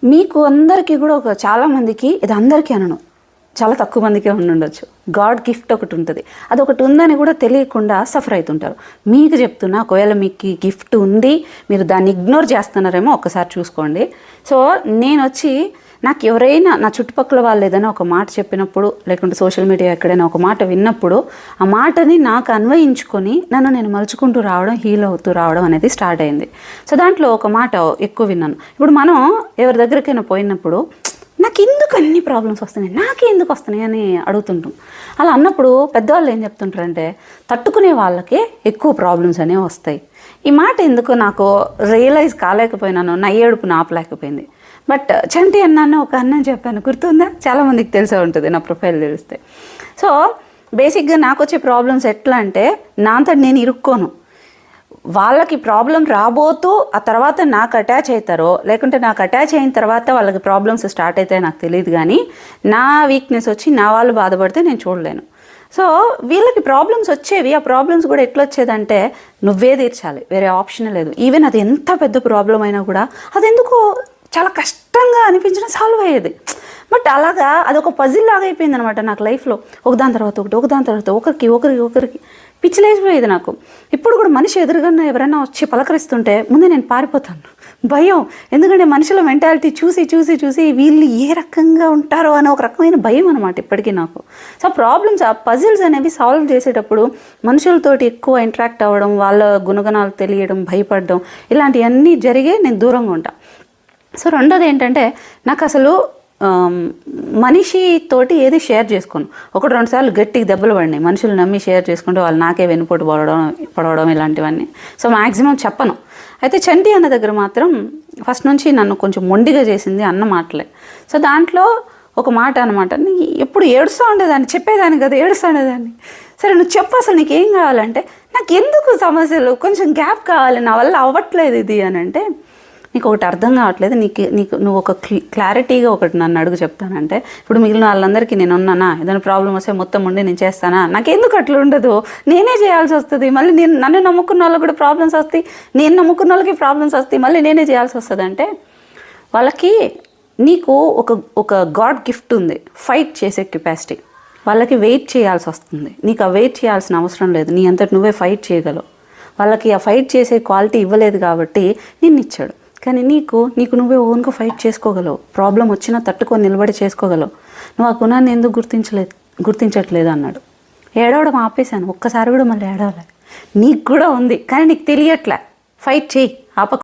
మీకు అందరికీ కూడా చాలామందికి, ఇది అందరికీ అనను, చాలా తక్కువ మందికే ఉండొచ్చు, గాడ్ గిఫ్ట్ ఒకటి ఉంటుంది. అది ఒకటి ఉందని కూడా తెలియకుండా సఫర్ అవుతుంటారు. మీకు చెప్తున్నా, ఒకవేళ మీకు గిఫ్ట్ ఉంది, మీరు దాన్ని ఇగ్నోర్ చేస్తున్నారేమో ఒక్కసారి చూసుకోండి. సో నేను వచ్చి, నాకు ఎవరైనా నా చుట్టుపక్కల వాళ్ళు ఏదైనా ఒక మాట చెప్పినప్పుడు, లేకుంటే సోషల్ మీడియా ఎక్కడైనా ఒక మాట విన్నప్పుడు, ఆ మాటని నాకు అన్వయించుకొని నేను మలుచుకుంటూ రావడం, హీల్ అవుతూ రావడం అనేది స్టార్ట్ అయింది. సో దాంట్లో ఒక మాట ఎక్కువ విన్నాను. ఇప్పుడు మనం ఎవరి దగ్గరికైనా పోయినప్పుడు, నాకు ఎందుకు అన్ని ప్రాబ్లమ్స్ వస్తున్నాయి, నాకే ఎందుకు వస్తున్నాయి అని అడుగుతుంటాం. అలా అన్నప్పుడు పెద్దవాళ్ళు ఏం చెప్తుంటారంటే, తట్టుకునే వాళ్ళకే ఎక్కువ ప్రాబ్లమ్స్ అనేవి వస్తాయి. ఈ మాట ఎందుకు నాకు రియలైజ్ కాలేకపోయినాను, నా ఏడుపు ఆపలేకపోయింది. బట్ చంటి అన్న ఒక అన్న చెప్పాను, గుర్తుందా? చాలామందికి తెలిసే ఉంటుంది, నా ప్రొఫైల్ తెలిస్తే. సో బేసిక్గా నాకు వచ్చే ప్రాబ్లమ్స్ ఎట్లా అంటే, నా అంతటి నేను ఇరుక్కోను, వాళ్ళకి ప్రాబ్లం రాబోతూ ఆ తర్వాత నాకు అటాచ్ అవుతారో, లేకుంటే నాకు అటాచ్ అయిన తర్వాత వాళ్ళకి ప్రాబ్లమ్స్ స్టార్ట్ అవుతాయో నాకు తెలియదు. కానీ నా వీక్నెస్ వచ్చి నా వాళ్ళు బాధపడితే నేను చూడలేను. సో వీళ్ళకి ప్రాబ్లమ్స్ వచ్చేవి, ఆ ప్రాబ్లమ్స్ కూడా ఎట్లా వచ్చేదంటే, నువ్వే తీర్చాలి, వేరే ఆప్షన్ లేదు. ఈవెన్ అది ఎంత పెద్ద ప్రాబ్లం అయినా కూడా అది ఎందుకో చాలా కష్టంగా అనిపించడం సాల్వ్ అయ్యేది. బట్ అలాగా అదొక పజిల్ లాగా అయిపోయింది అనమాట నాకు లైఫ్లో. ఒకదాని తర్వాత ఒకటి, ఒకదాని తర్వాత ఒకరికి పిచ్చిలేసిపోయేది నాకు. ఇప్పుడు కూడా మనిషి ఎదురుగా ఎవరైనా వచ్చి పలకరిస్తుంటే ముందే నేను పారిపోతాను, భయం. ఎందుకంటే మనుషుల మెంటాలిటీ చూసి వీళ్ళు ఏ రకంగా ఉంటారో అనే ఒక రకమైన భయం అనమాట ఇప్పటికీ నాకు. సో ప్రాబ్లమ్స్, ఆ పజిల్స్ అనేవి సాల్వ్ చేసేటప్పుడు మనుషులతోటి ఎక్కువ ఇంటరాక్ట్ అవ్వడం, వాళ్ళ గుణగణాలు తెలియడం, భయపడడం, ఇలాంటివన్నీ జరిగే నేను దూరంగా ఉంటాను. సో రెండోది ఏంటంటే, నాకు అసలు మనిషితోటి ఏది షేర్ చేసుకోను. 1-2 సార్లు గట్టిగా దెబ్బలు పడినాయి, మనుషులు నమ్మి షేర్ చేసుకుంటే వాళ్ళు నాకే వెనుపోటు పడవడం ఇలాంటివన్నీ. సో మ్యాక్సిమం చెప్పను. అయితే చంటి అన్న దగ్గర మాత్రం ఫస్ట్ నుంచి నన్ను కొంచెం మొండిగా చేసింది అన్న మాటలే. సో దాంట్లో ఒక మాట అనమాట, నీ ఎప్పుడు ఏడుస్తూ ఉండేదాన్ని, చెప్పేదాన్ని కదా, ఏడుస్తూ ఉండేదాన్ని. సరే నువ్వు చెప్పు, అసలు నీకు ఏం కావాలంటే, నాకు ఎందుకు సమస్యలు, కొంచెం గ్యాప్ కావాలి, నా వల్ల అవ్వట్లేదు ఇది అని అంటే, నీకు ఒకటి అర్థం కావట్లేదు, నువ్వు ఒక క్లారిటీగా ఒకటి నన్ను అడుగు చెప్తానంటే, ఇప్పుడు మిగిలిన వాళ్ళందరికీ నేను ఉన్నానా, ఏదైనా ప్రాబ్లం వస్తే మొత్తం ఉండి నేను చేస్తానా, నాకెందుకు అట్లా ఉండదు, నేనే చేయాల్సి వస్తుంది. మళ్ళీ నన్ను నమ్ముకున్న వాళ్ళకి కూడా ప్రాబ్లమ్స్ వస్తాయి, నేను నమ్ముకున్న వాళ్ళకి ప్రాబ్లమ్స్ వస్తాయి, మళ్ళీ నేనే చేయాల్సి వస్తుంది. అంటే వాళ్ళకి నీకు ఒక గాడ్ గిఫ్ట్ ఉంది, ఫైట్ చేసే కెపాసిటీ. వాళ్ళకి వెయిట్ చేయాల్సి వస్తుంది, నీకు ఆ వెయిట్ చేయాల్సిన అవసరం లేదు, నీ అంతటి నువ్వే ఫైట్ చేయగలవు. వాళ్ళకి ఆ ఫైట్ చేసే క్వాలిటీ ఇవ్వలేదు కాబట్టి నిన్ను ఇచ్చాడు. కానీ నీకు నువ్వే ఓన్గా ఫైట్ చేసుకోగలవు, ప్రాబ్లం వచ్చినా తట్టుకొని నిలబడి చేసుకోగలవు. నువ్వు ఆ గుణాన్ని ఎందుకు గుర్తించట్లేదు అన్నాడు. ఏడవడం ఆపేశాను, ఒక్కసారి కూడా మళ్ళీ ఏడవలే. నీకు కూడా ఉంది, కానీ నీకు తెలియట్లే. ఫైట్ చేయి, ఆపకు.